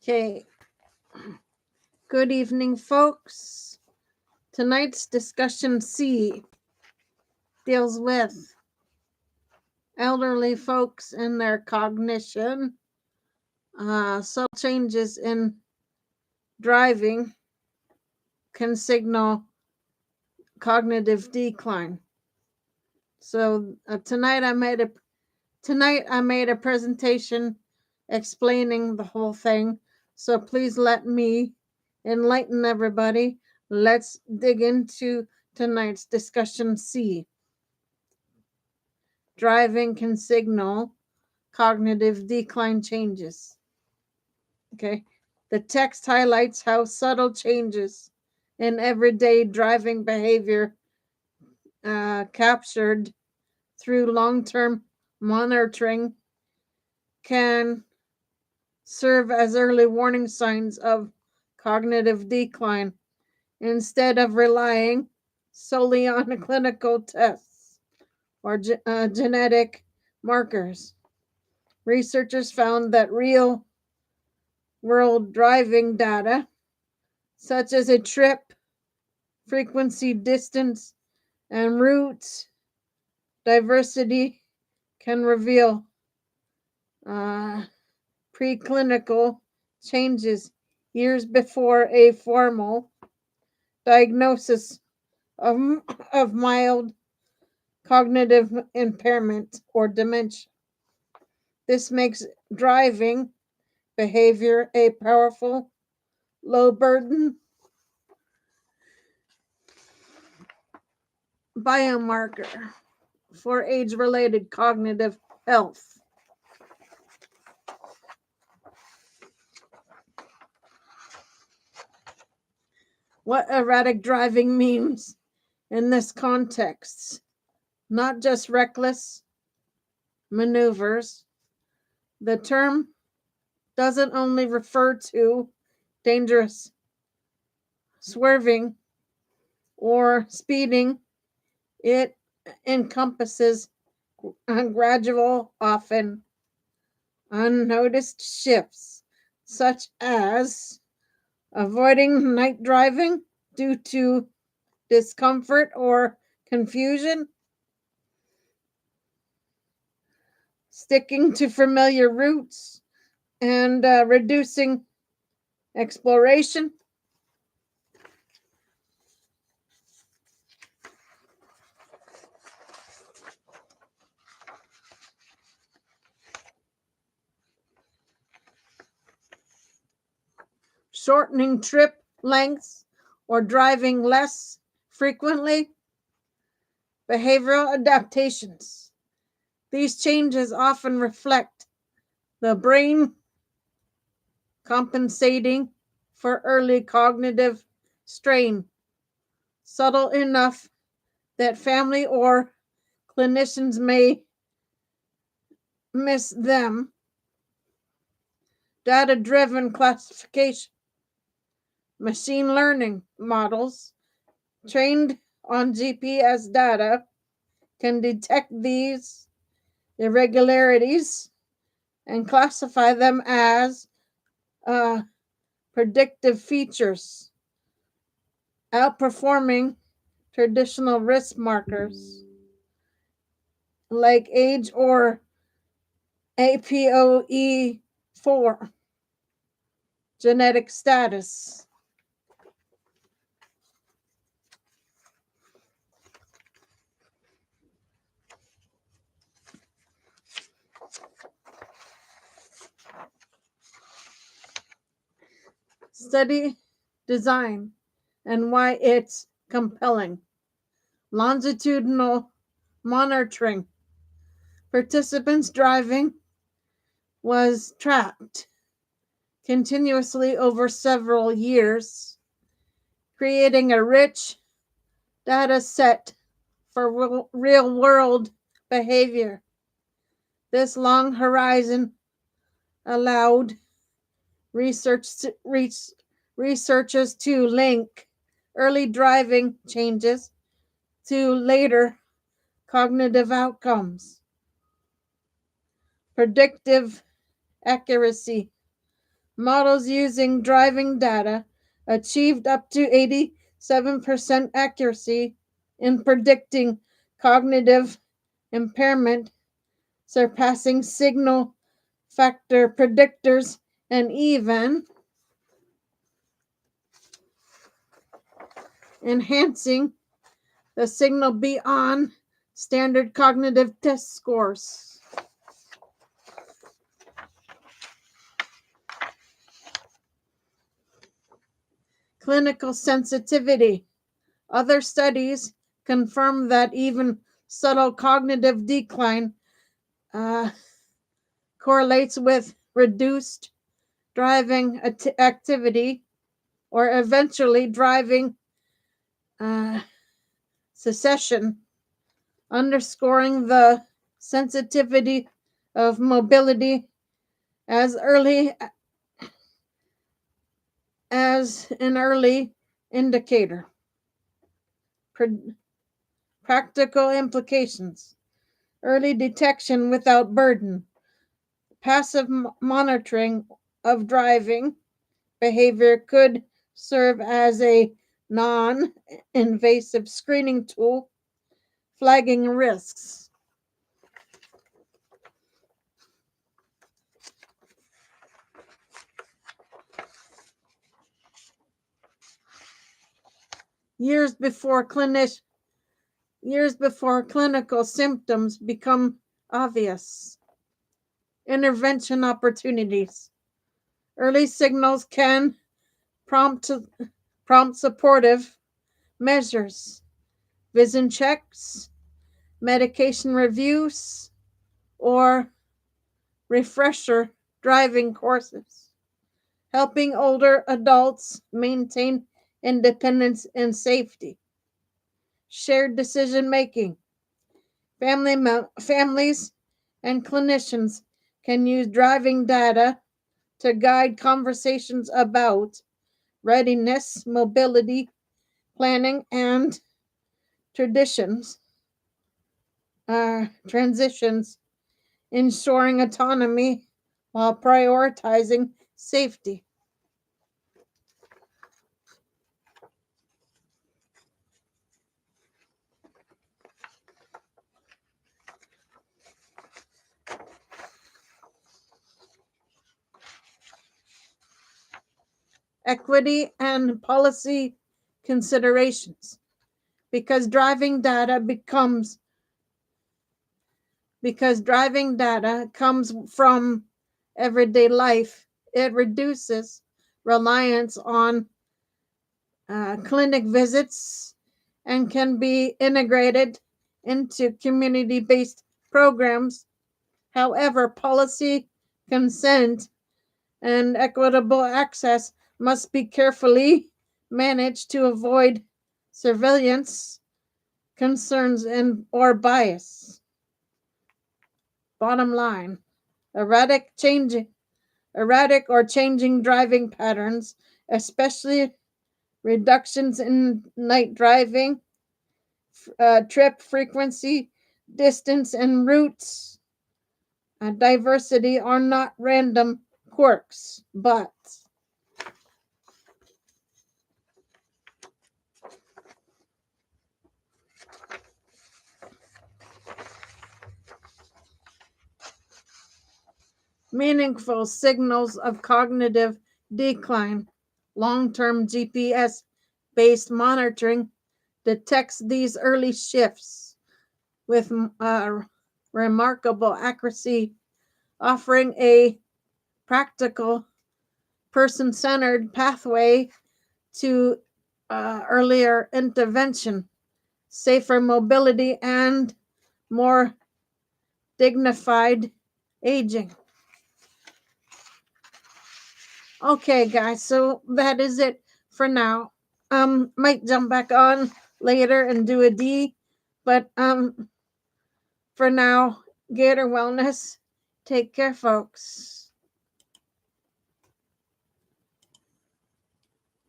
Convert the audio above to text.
Okay, good evening, folks. Tonight's discussion C deals with elderly folks and their cognition, subtle changes in driving can signal cognitive decline. So tonight I made a presentation explaining the whole thing. So please let me enlighten everybody. Let's dig into tonight's discussion C. Driving can signal cognitive decline changes. Okay. The text highlights how subtle changes in everyday driving behavior captured through long-term monitoring can serve as early warning signs of cognitive decline instead of relying solely on clinical tests or genetic markers. Researchers found that real world driving data, such as a trip, frequency, distance, and route diversity, can reveal preclinical changes years before a formal diagnosis of mild cognitive impairment or dementia. This makes driving behavior a powerful, low burden biomarker for age related cognitive health. What erratic driving means in this context, not just reckless maneuvers. The term doesn't only refer to dangerous swerving or speeding, it encompasses gradual, often unnoticed shifts, such as avoiding night driving due to discomfort or confusion, sticking to familiar routes, and reducing exploration. Shortening trip lengths or driving less frequently. Behavioral adaptations. These changes often reflect the brain compensating for early cognitive strain, subtle enough that family or clinicians may miss them. Data-driven classification. Machine learning models trained on GPS data can detect these irregularities and classify them as predictive features, outperforming traditional risk markers like age or APOE4 genetic status. Study design and why it's compelling. Longitudinal monitoring. Participants driving was tracked continuously over several years, creating a rich data set for real world behavior. This long horizon allowed researchers to link early driving changes to later cognitive outcomes. Predictive accuracy. Models using driving data achieved up to 87% accuracy in predicting cognitive impairment, surpassing signal factor predictors and even enhancing the signal beyond standard cognitive test scores. Clinical sensitivity. Other studies confirm that even subtle cognitive decline correlates with reduced driving activity or eventually driving cessation, underscoring the sensitivity of mobility as early as an early indicator. Practical implications. Early detection without burden. Passive monitoring of driving behavior could serve as a non-invasive screening tool, flagging risks. Years before clinical symptoms become obvious. Intervention opportunities. Early signals can prompt supportive measures, vision checks, medication reviews, or refresher driving courses, helping older adults maintain independence and safety. Shared decision making. Families and clinicians can use driving data to guide conversations about readiness, mobility, planning, and transitions, ensuring autonomy while prioritizing safety. Equity and policy considerations. Because driving data comes from everyday life, it reduces reliance on clinic visits and can be integrated into community-based programs. However, policy consent and equitable access must be carefully managed to avoid surveillance concerns or bias. Bottom line, erratic or changing driving patterns, especially reductions in night driving, trip frequency, distance, and routes diversity are not random quirks, but meaningful signals of cognitive decline. Long-term GPS-based monitoring detects these early shifts with remarkable accuracy, offering a practical, person-centered pathway to earlier intervention, safer mobility, and more dignified aging. Okay, guys, so that is it for now. Might jump back on later and do a D, but for now, Gator Wellness, take care, folks.